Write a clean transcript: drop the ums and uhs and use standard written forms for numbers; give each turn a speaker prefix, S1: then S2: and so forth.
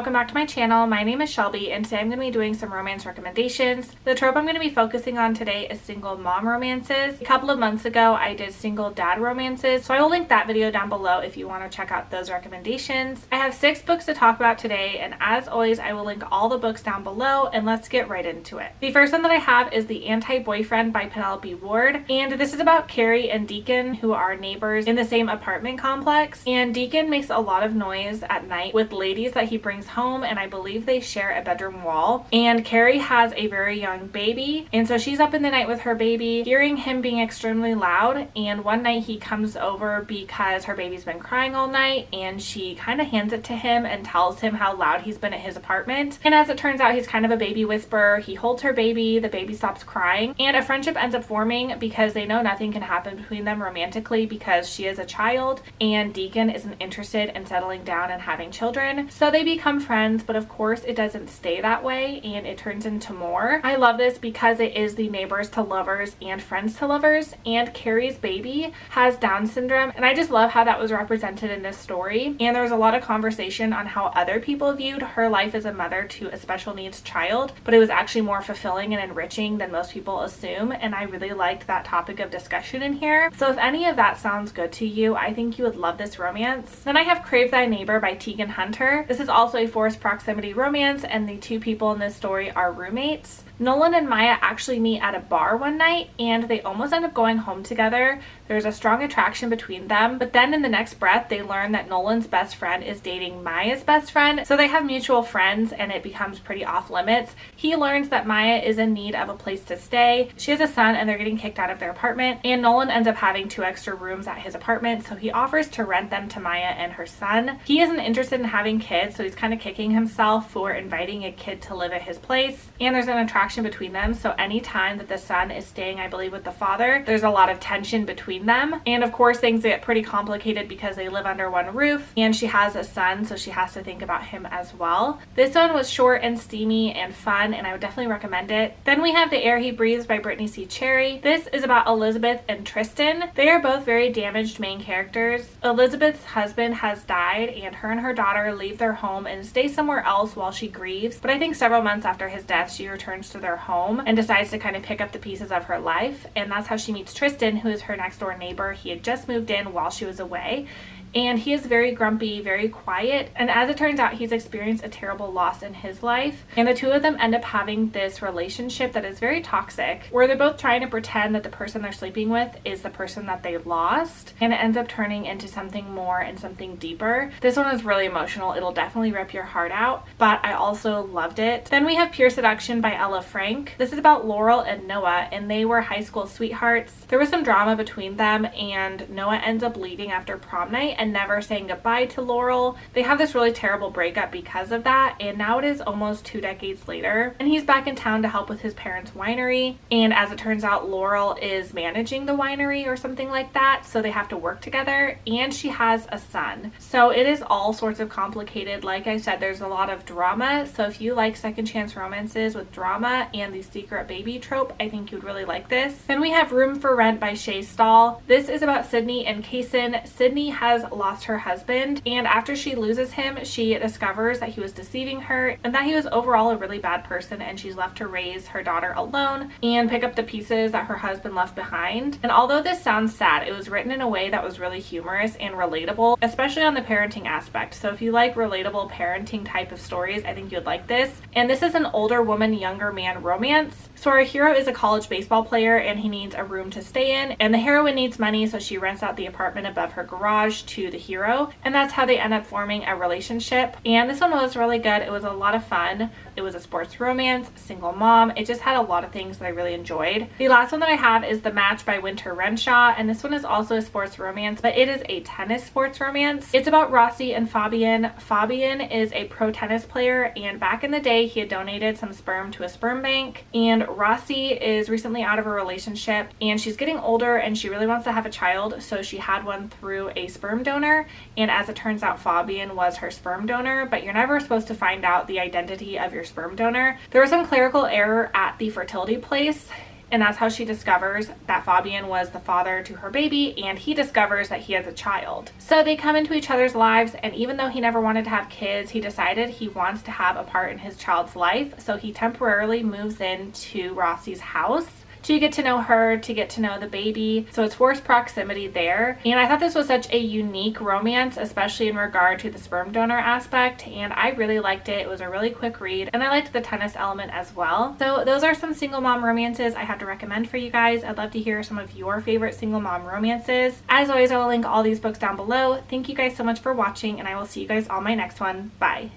S1: welcome back to my channel. My name is Shelby and today I'm going to be doing some romance recommendations. The trope I'm going to be focusing on today is single mom romances. A couple of months ago I did single dad romances, so I will link that video down below if you want to check out those recommendations. I have 6 books to talk about today, and as always I will link all the books down below, and let's get right into it. The first one that I have is The Anti-Boyfriend by Penelope Ward, and this is about Carrie and Deacon, who are neighbors in the same apartment complex. And Deacon makes a lot of noise at night with ladies that he brings home, and I believe they share a bedroom wall. And Carrie has a very young baby, and so she's up in the night with her baby, hearing him being extremely loud. And one night he comes over because her baby's been crying all night, and she kind of hands it to him and tells him how loud he's been at his apartment. And as it turns out, he's kind of a baby whisperer. He holds her baby, the baby stops crying, and a friendship ends up forming because they know nothing can happen between them romantically because she is a child and Deacon isn't interested in settling down and having children. So they become friends, but of course it doesn't stay that way and it turns into more. I love this because it is the neighbors to lovers and friends to lovers, and Carrie's baby has Down syndrome, and I just love how that was represented in this story. And there was a lot of conversation on how other people viewed her life as a mother to a special needs child, but it was actually more fulfilling and enriching than most people assume, and I really liked that topic of discussion in here. So if any of that sounds good to you, I think you would love this romance. Then I have Crave Thy Neighbor by Tegan Hunter. This is also a forced proximity romance, and the 2 people in this story are roommates. Nolan and Maya actually meet at a bar one night and they almost end up going home together. There's a strong attraction between them, but then in the next breath they learn that Nolan's best friend is dating Maya's best friend, so they have mutual friends and it becomes pretty off limits. He learns that Maya is in need of a place to stay. She has a son and they're getting kicked out of their apartment, and Nolan ends up having 2 extra rooms at his apartment, so he offers to rent them to Maya and her son. He isn't interested in having kids, so he's kind of kicking himself for inviting a kid to live at his place, and there's an attraction between them. So anytime that the son is staying, I believe, with the father, there's a lot of tension between them, and of course things get pretty complicated because they live under one roof and she has a son, so she has to think about him as well. This one was short and steamy and fun, and I would definitely recommend it. Then we have The Air He Breathes by Brittany C. Cherry. This is about Elizabeth and Tristan. They are both very damaged main characters. Elizabeth's husband has died and her daughter leave their home and stay somewhere else while she grieves, but I think several months after his death she returns to their home and decides to kind of pick up the pieces of her life, and that's how she meets Tristan, who is her next door neighbor. He had just moved in while she was away, and he is very grumpy, very quiet, and as it turns out he's experienced a terrible loss in his life, and the 2 of them end up having this relationship that is very toxic, where they're both trying to pretend that the person they're sleeping with is the person that they lost, and it ends up turning into something more and something deeper. This one is really emotional. It'll definitely rip your heart out, but I also loved it. Then we have Pure Seduction by Ella Frank. This is about Laurel and Noah, and they were high school sweethearts. There was some drama between them, and Noah ends up leaving after prom night and never saying goodbye to Laurel. They have this really terrible breakup because of that, and now it is almost 2 decades later, and he's back in town to help with his parents' winery, and as it turns out Laurel is managing the winery or something like that, so they have to work together, and she has a son. So it is all sorts of complicated. Like I said, there's a lot of drama, so if you like second chance romances with drama and the secret baby trope, I think you'd really like this. Then we have Room for Rent by Shay Stahl. This is about Sydney and Kaysen. Sydney has lost her husband, and after she loses him she discovers that he was deceiving her and that he was overall a really bad person, and she's left to raise her daughter alone and pick up the pieces that her husband left behind. And although this sounds sad, it was written in a way that was really humorous and relatable, especially on the parenting aspect. So if you like relatable parenting type of stories, I think you'd like this. And this is an older woman, younger man romance. So our hero is a college baseball player and he needs a room to stay in, and the heroine needs money, so she rents out the apartment above her garage to the hero, and that's how they end up forming a relationship. And this one was really good. It was a lot of fun. It was a sports romance, single mom. It just had a lot of things that I really enjoyed. The last one that I have is The Match by Winter Renshaw, and this one is also a sports romance, but it is a tennis sports romance. It's about Rossi and Fabian. Fabian is a pro tennis player, and back in the day he had donated some sperm to a sperm bank, and Rossi is recently out of a relationship and she's getting older and she really wants to have a child, so she had one through a sperm donor, and as it turns out Fabian was her sperm donor, but you're never supposed to find out the identity of your sperm donor. There was some clerical error at the fertility place and that's how she discovers that Fabian was the father to her baby, and he discovers that he has a child. So they come into each other's lives, and even though he never wanted to have kids, he decided he wants to have a part in his child's life, so he temporarily moves into Rossi's house to get to know her, to get to know the baby. So it's forced proximity there. And I thought this was such a unique romance, especially in regard to the sperm donor aspect. And I really liked it. It was a really quick read. And I liked the tennis element as well. So those are some single mom romances I have to recommend for you guys. I'd love to hear some of your favorite single mom romances. As always, I will link all these books down below. Thank you guys so much for watching, and I will see you guys on my next one. Bye.